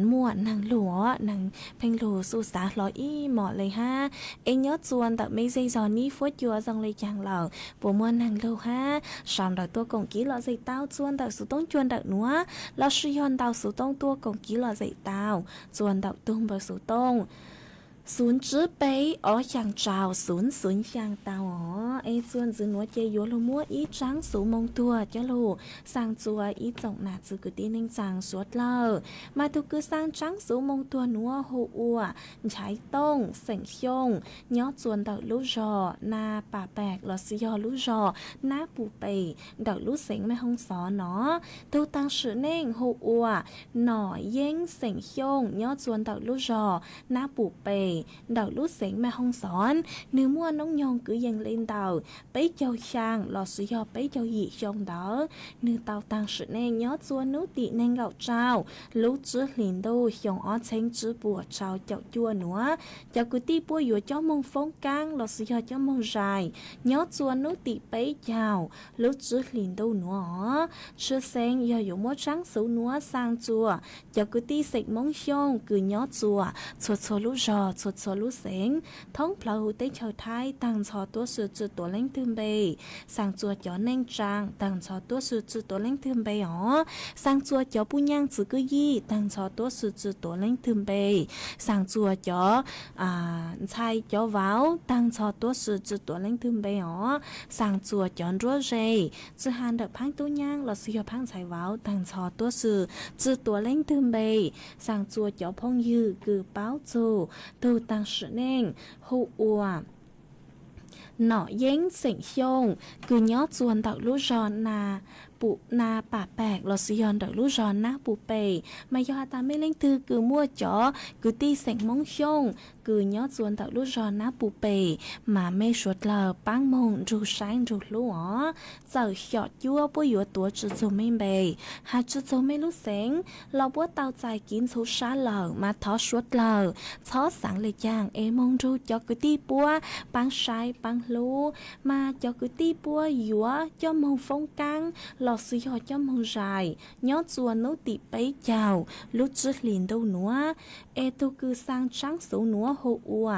mua nàng lúa nàng phèn lúa su xả lo ý mỏเลยha em nhớ chuồn tại mấy giây giò ní phốt chùa dòng lấy chàng lẩu bộ mua nàng lúa ha xong đợi tôi còn ký lọ dây tao chuồn tại số tông chuồn đợi nữa là sử dụng tao số tông tôi còn ký lọ dây tao chuồn đợi tung vào số tông xuống chữ bấy ở chàng trào xuống chàng tàu ở ấy xuân dưới núi chơi vô lô múa ít trắng xuống mông tua cho lô sang chùa ít rộng nạt từ cứ tin nên chàng suốt lờ mà tu cứ sang trắng xuống mông tua núa hồ ua trái tông sảnh khiông nhó chuồn đậu lú rò na bà bẹc lò xì yò lú rò na bù bầy đậu lú sảnh mẹ hông xó nó tu tăng sự nên hồ ua nỏ yên sảnh khiông nhó chuồn đậu lú rò na bù bầy đậu lút xỉn mà không xón nếu mua nông nhon cứ dần lên tàu bấy châu sang lò sử do bấy châu dị trong đó nếu tàu tăng sự nên nhớ chua nấu tị nên gạo trao lú chứa liền đô dòng ó chanh chứa bùa trao chậu chua nữa chậu cứ ti bùa dùa cho mông phong cang lò sử do cho mông dài nhớ chua nấu tị bấy chào lú chứa liền đô nữa chứa sen do dụ mốt trắng sấu nữa sang chua chậu cứ ti xịt mông xông cứ nhớ chua chua lú rò chua lú xén thống plau tới chờ thái tăng cho tua sự chữ tổ lãnh thương bề sang chùa cho nên trang tăng cho tua sự chữ tổ lãnh thương bề ó sang chùa cho bu nhang chữ cứ gì tăng cho tua sự chữ tổ lãnh thương bề sang chùa cho chai cho vào tăng cho tua sự chữ tổ lãnh thương bề ó sang chùa cho rúa rề chữ hàn đợt phang tu nhang là sử dụng phang chai vào tăng cho tua sự chữ tổ lãnh thương bề sang chùa cho phong dư cứ báo chù tu tăng sự nên hụ ua nọ yên sỉnh khiông cứ nhớ chuồn đậu lú giòn bụ na bà bẹc lò sử dụng đậu lú giòn na bụ bề mà do ta mới lên tư cứ mua chó cứ ti sỉnh mông khiông cứ nhớ chuồn đậu lú giòn na bụ bề mà mê suốt lờ băng mông ru sáng ru lú ó giờ shọt chua bôi dừa tua chữ dầu mê bề hạt chữ dầu mê lú sáng lò búa tàu dài kín số xa lờ mà thó suốt lờ thó sáng lệ chàng ê mông ru cho cứ ti búa băng sai băng lú mà cho cứ ti búa dừa cho mông phong căng lò sử dụng cho mông dài nhớ chuồn nấu tị bấy chào lúc trước liền đâu nữa ê tu cứ sang trắng số nữa hồ ua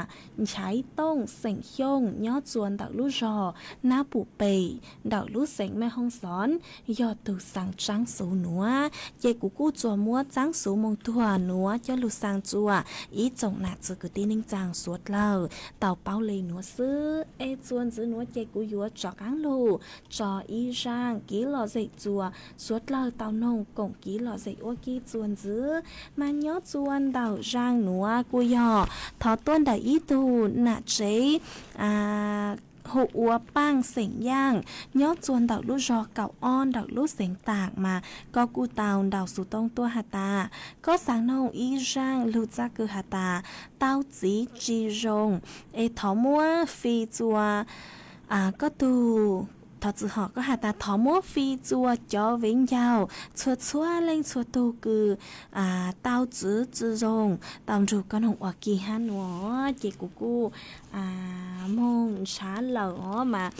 trái tông sảnh khiông nhớ chuồn đậu lú rò na bụ bầy đậu lú sảnh mẹ hông xón do từ sang trắng số nữa dây của cô chùa mua trắng số mông thua nữa cho lú sang chùa ý trọng nạt cho cứ tin ninh chàng suốt lờ tàu bao lì nữa sư ê chuồn giữ nữa dây của dùa cho cán lù cho ý rang ký lò dậy chùa suốt lờ tàu nông cổng ký lò dậy ô ký chuồn giữ mà nhớ chuồn đậu rang nữa cô dò thọ tuân đợi ý tù nạ chế hộ ua bang sỉnh giang nhớ chuồn đậu lú rò cậu on đậu lú sỉnh tạc mà có cu tàu đậu sù tông tua hà tà có sáng nông ý rang lưu ra cư hà tà tao chỉ chi rong ê thọ mua phi chùa có tù thọ chữ họ có hà ta thọ múa phi chùa cho vĩnh giàu chùa chùa lên chùa tu cử tao chữ chữ rong tao chủ con hồng ở kỳ han nó chị của cô mong xá lỡ mà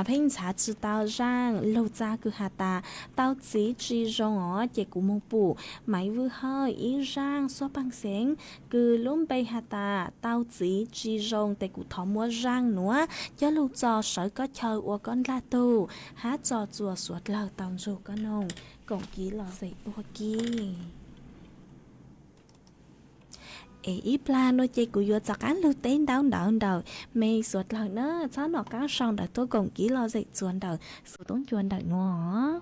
phim xá chữ tao rang lâu ra cứ hà ta tao chỉ chi rong ở chị của mong bù máy vừa hơi ý rang xóa băng sáng cứ luôn bay hà ta tao chỉ chi rong tại của thọ múa rang nữa cho lúc cho sở có chờ của con la tu hát trò chùa suốt lào tòng rù con nông cổng ký lò dậy ô kì ý plan nó chơi của vừa chặt án lưu tên đau đầu mày suốt lào nữa cháu nó cá xong đã tôi cổng ký lò dậy chuồn đầu số tốn chuồn đầu ngõ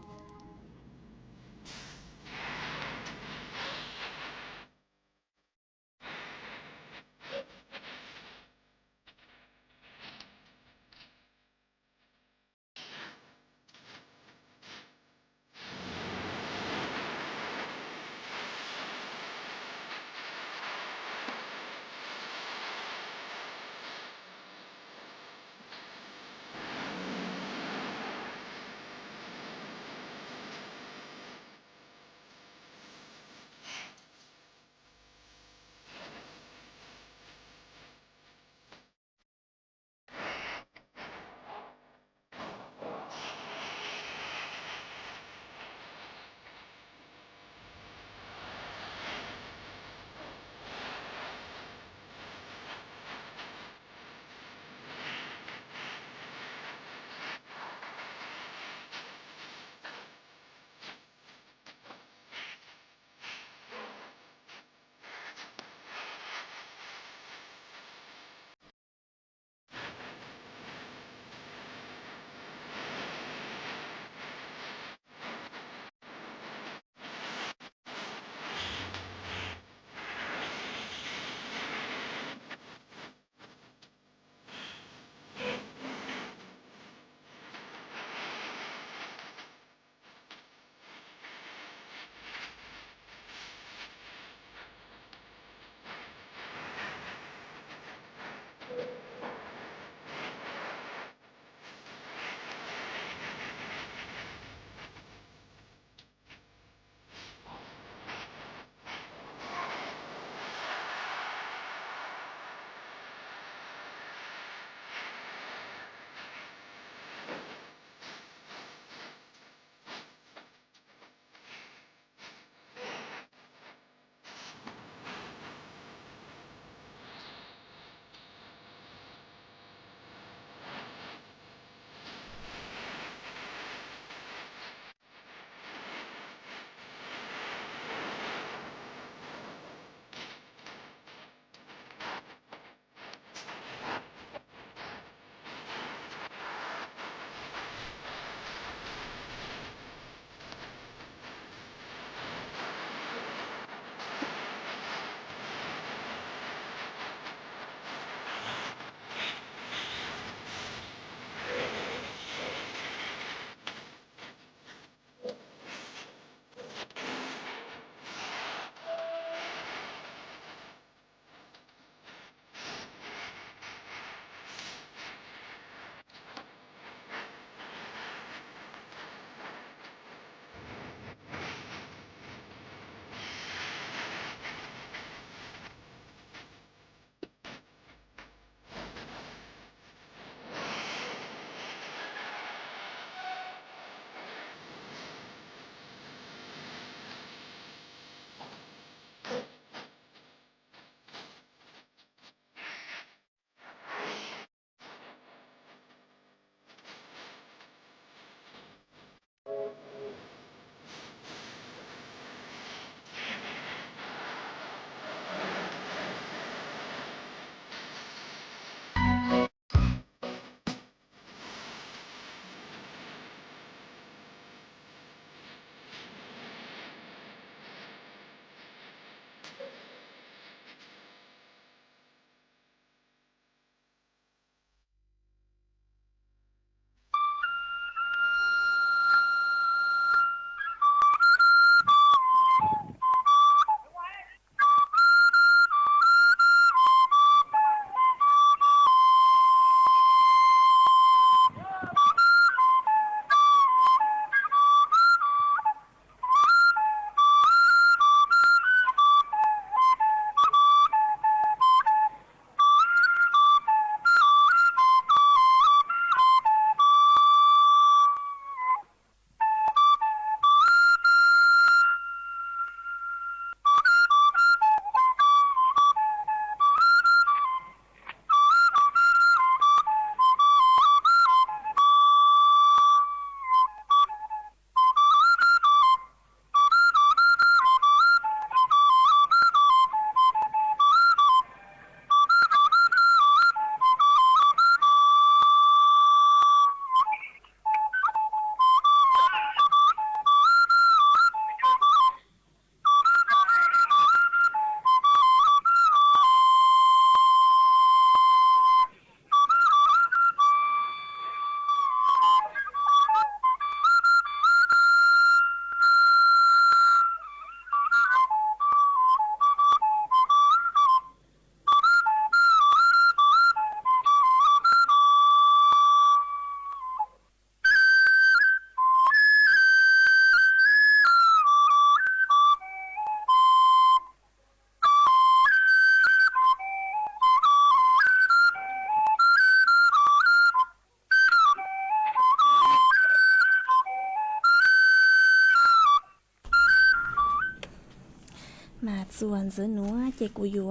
จวนซื้อหนัวเจกูอยู่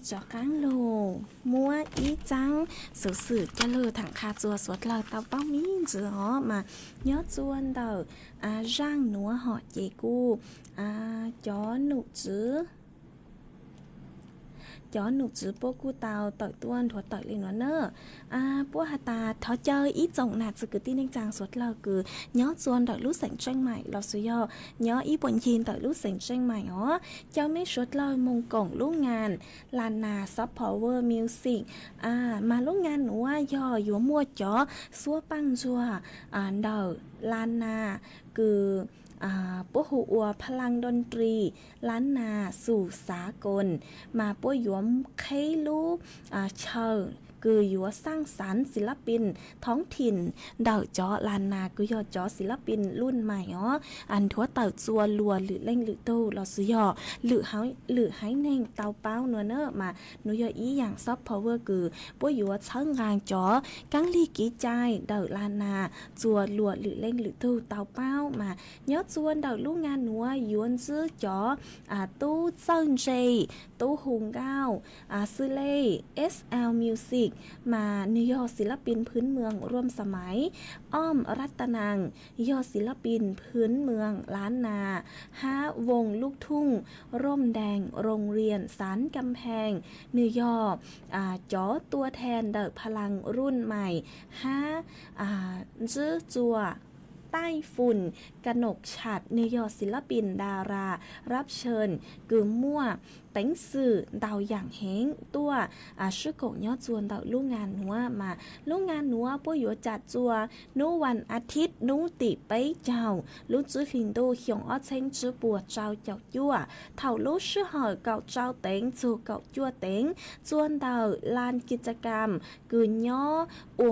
จอกังโลมัวอีจังสื่อจะเลอถังคาจัวสวดเลอเตาเป้ามีจือหอมาย้อจวนเดอร่างหนัวหอเจกูจอหนุจื้อจอหนุจื้อพวกกูเตาต่อยต้วนถั่วต่อยเลยเนอะพวกฮาตาทอเจออีจงหนาจือที่นิ่งจางสวดเลอคือย้อจวนดอกลูกแสงเชียงใหม่เราสุยย้ออีปนยินต่อยลูกแสงเชียงใหม่เจ้าไม่สวดเลอมงกงลูกงานลานนาซับพาวเวอร์มิวสิกมาลูกงานหนูว่าย่ออยู่มัวจ๋อซัวปังจัวเดอลานนาคือป้หัวพลังดนตรีล้านนาสู่สากลมาป้วยยวมไคลูเชิงคืออยู่สร้างสรรค์ศิลปินท้องถิ่นเดาจอลานนาคือยอจอศิลปินรุ่นใหม่อันทัวเต่าจัวลัวหรือเล่งหรือตู้เราซื้อยอหรือให้เน่งเตาเป้าเนื้อเนอะมาหนูยออีอย่างซอฟต์พาวเวอร์คือป้วยอยู่เชิงงานจอกังลีกีใจเดาลานนาจัวลัวหรือเล่งหรือตู้เตาเป้ามาเนื้อจวนเดาลูกงานหนัวยวนซื้อจอตู้เซิงเจตู้หงเก้าซื้อเล่ SL Music มานิยอศิลปินพื้นเมืองร่วมสมัยอ้อมรัตนังยอศิลปินพื้นเมืองล้านนา5วงลูกทุ่งร่มแดงโรงเรียนสารกำแพงนิยอจอตัวแทนเดอะพลังรุ่นใหม่จื้อจัวใต้ฝุ่นกนกฉัดนิยอศิลปินดารารับเชิญกือมั่วเต็งสื่อดาวอย่างเฮงตัวชื่อกงยอดจวนดาวลูกงานหนัวมาลูกงานหนัวป้วยอยู่จัดจัวนูวันอาทิตย์นูติไปเจ้าลูจื้อหินโดเขียงอ้อเชงจื้อปัวเจ้าเจ้ายั่วเท่าลูชื่อหอยเก่าเจ้าเต็งจูเก่ายั่วเต็งจวนดาวลานกิจกรรมกือย่ออ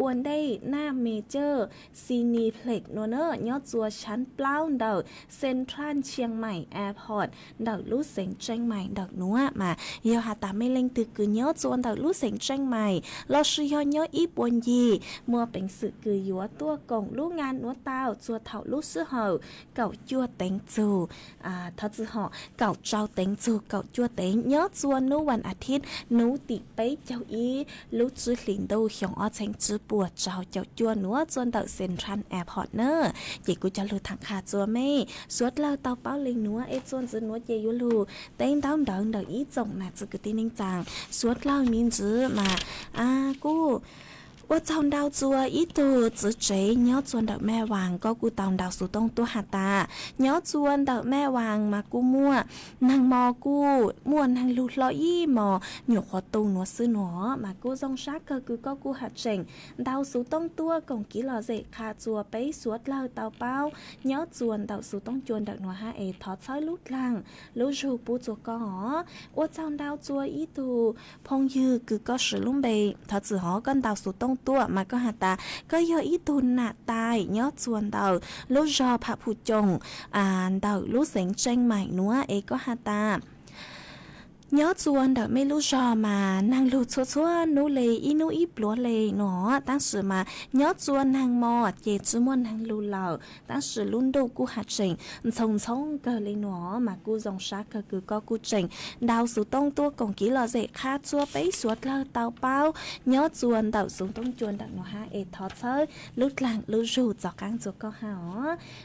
วนได้หน้าเมเจอร์ซีนีเพล็กโนเนอร์ยอดจัวชั้นเปล่าดาวเซ็นทรัลเชียงใหม่แอร์พอร์ตดาวลูเสียงเชียงใหม่ดอกนัวมาเยาหาตาไม่เล่งตึกกือยอดจวนดาวลูเสียงเชียงใหม่เราชื่อยอยออีปวนยีมัวเป็นสื่อกือยัวตัวกงลูกงานนัวเต้าจัวเท่าลูซื้อเหาเก่าจัวเต็งจูทัดจือเหาเก่าเจ้าเต็งจูเก่าจัวเต็งยอดจวนนูวันอาทิตย์นูติไปเจ้าอีลูจื้อหลินดูเขียงอ้อเชงจื้อปัวเจ้าจัวนัวจวนดาวเซ็นทรัลแอร์พอร์ตเนอร์เจกูจะลือทางขาจัวไม่สวดเลาเตาเป้าเล็งนัวจวนจื้อนัวเจยูลูเต้นดาวดังดาวอีจงน่ะจือตีนิ่งจังสวดเล่ามินจื้อมากูว่าจำดาวจัวอีตัวจื้อเจย้อจวนดาวแม่วางก็กูตามดาวสู่ต้องตัวหาตาย้อจวนดาวแม่วางมากูมั่วนางมอกูม่วนนางลูลออี้หมอหยวกขอตูหนัวซื้อหนอมากูจงชักก็กูหัดเจงดาวสู่ต้องตัวกงกิลอเจคาจัวไปสวดเล่าเตาเป้าย้อจวนดาวสู่ต้องจวนดาวหนัวทอดซ้อยลุดลังลูจูปูจัวก็หอว่าจำดาวจัวอีตัวพงยือก็สือลุ่มเบทอดจือหอกันดาวสู่ต้องตัวมาก็หาตาก็ยออีตุนหน้าตายยอดจวนดาวลูจอพระผู้จงดาวลูเสียงเจงใหม่นัวก็หาตาย้อจวนดอกไม่รู้จอมานางลูชัวนูเลยอีนูอีปลัวเลยหนอตั้งสื่อมาย้อจวนนางมอดเยจื้อมวนนางลูเหล่าตั้งสื่อลุ่นดูกูหัดเจงชงเกิดเลยหนอมากูจงชักก็กูเจงดาวสู่ต้องตัวกงกีหล่อเจคาจัวไปสวดเล่าเตาเป้าย้อจวนดาวสู่ต้องจวนดักหนอทอดเซอลุดหลังลุจูจอกกลางจุกก็หา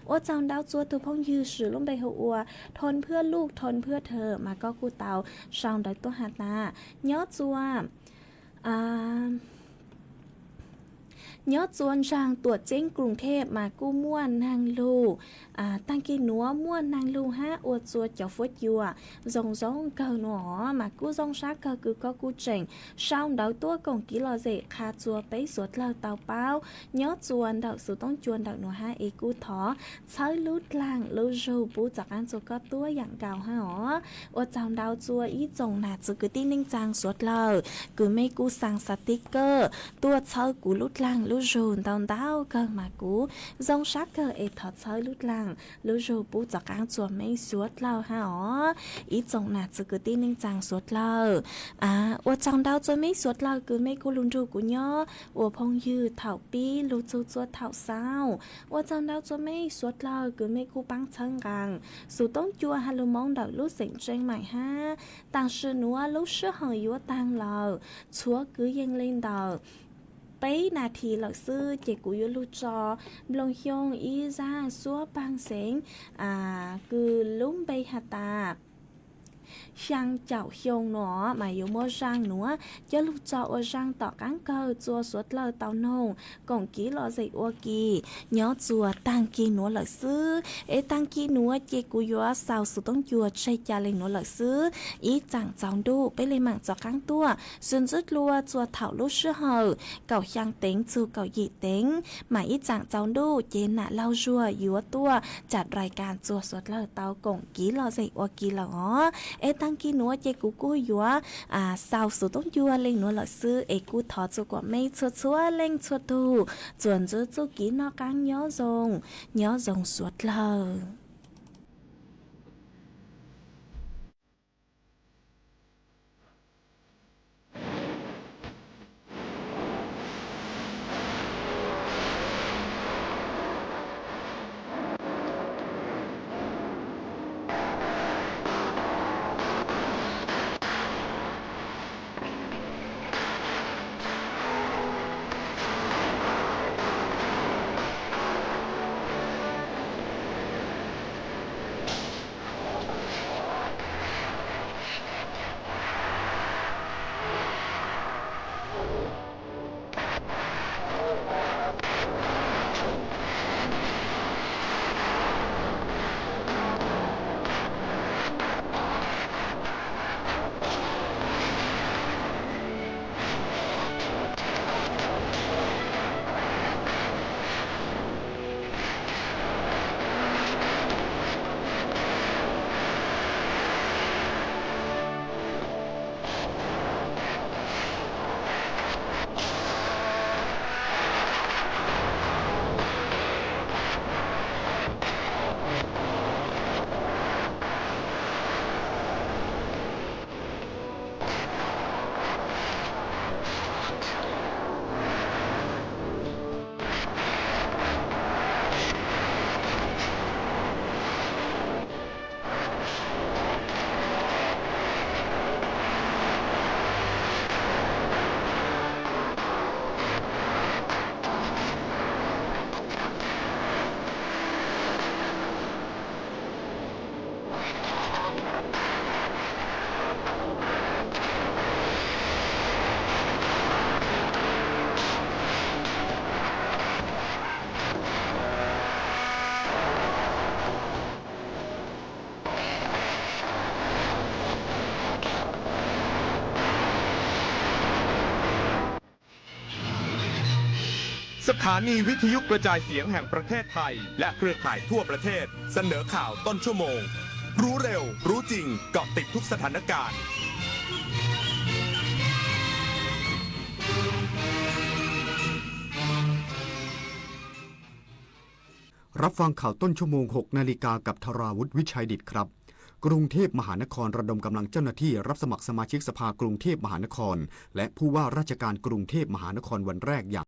ว่าจำดาวจัวตัวพงยือสื่อลุ่มไปหัวทนเพื่อลูกทนเพื่อเธอมาก็กูเตาชาวดอยตัวหาตายอดจัวยอดจวนจางตัวเจ้งกรุงเทพมากู้ม่วนนางลูตั้งกินนัวม่วนนางลูอวดจัวเจ้าฟดยัวจงเกาหนอมากู้จงชักก็กู้เจ๋งชาวดาวตัวกงกิโลเจคาจัวไปสวดเล่าเตาเป้ายอดจวนดาวสู่ต้องจวนดาวหนัวกู้ถอใช้ลุดล่างลูจูปูจากอันจัวก็ตัวอย่างเก่าอวดจำดาวจัวอีจงหนาจือตีนิ่งจางสวดเล่าไม่กู้สั่งสติกเกอร์ตัวใช้กูลุดล่าง lúc rồi đau cơ mà cú dòng sát cơ ế thọt sới lúc làng lúc rồi bố cho cán chùa mấy suốt lâu ha ó ý chồng nạt sự cứ tin nên chàng suốt lâu我长到做没说了个没个轮住个喏我朋友逃避路做逃烧我长到做没说了个没个帮撑gang sự tốn chua hay lu mong đợi lúc sinh trên mày ha但是nữa lúc sửa hằng yếu tăng lờ chúa cứ dâng lên đầu bấyนาทีหลักซื้อเจกุยลูจอลงยงอีจ้าซัวปังเสงคือลุ้มใบหาตาช่างเจ้าเฮียงหนอหมายอยู่มั่วช่างหนัวจะลูกจอว่าช่างต่อกังเกอจัวสวดเลอเตาโนกงกี้รอใส่อวกีย้อจัวตังกีหนัวหลักซื้อตังกีหนัวเจกุยัวสาวสุดต้องจัวใช้จาเลยหนัวหลักซื้ออีจังจองดูไปเลยหมั่งจอกังตัวส่วนจุดลัวจัวเถาลูกเชื่อเหอเก่าช่างเต็งจูเก่าหยีเต็งหมายอีจังจองดูเจน่ะเล่าจัวยัวตัวจัดรายการจัวสวดเลอเตากงกี้รอใส่อวกีหรอtăng kia nữa chơi cú dúa sau số tông dúa lên nữa là sư cú thọ cho quả mây chua lên chua tu chuẩn cho kỹ nó càng nhớ rồng suốt lờสถานีวิทยุกระจายเสียงแห่งประเทศไทยและเครือข่ายทั่วประเทศเสนอข่าวต้นชั่วโมงรู้เร็วรู้จริงเกาะติดทุกสถานการณ์รับฟังข่าวต้นชั่วโมง 6 นาฬิกากับธราวุฒิวิชัยดิษฐ์ครับกรุงเทพมหานครระดมกำลังเจ้าหน้าที่รับสมัครสมาชิกสภากรุงเทพมหานครและผู้ว่าราชการกรุงเทพมหานครวันแรกอย่าง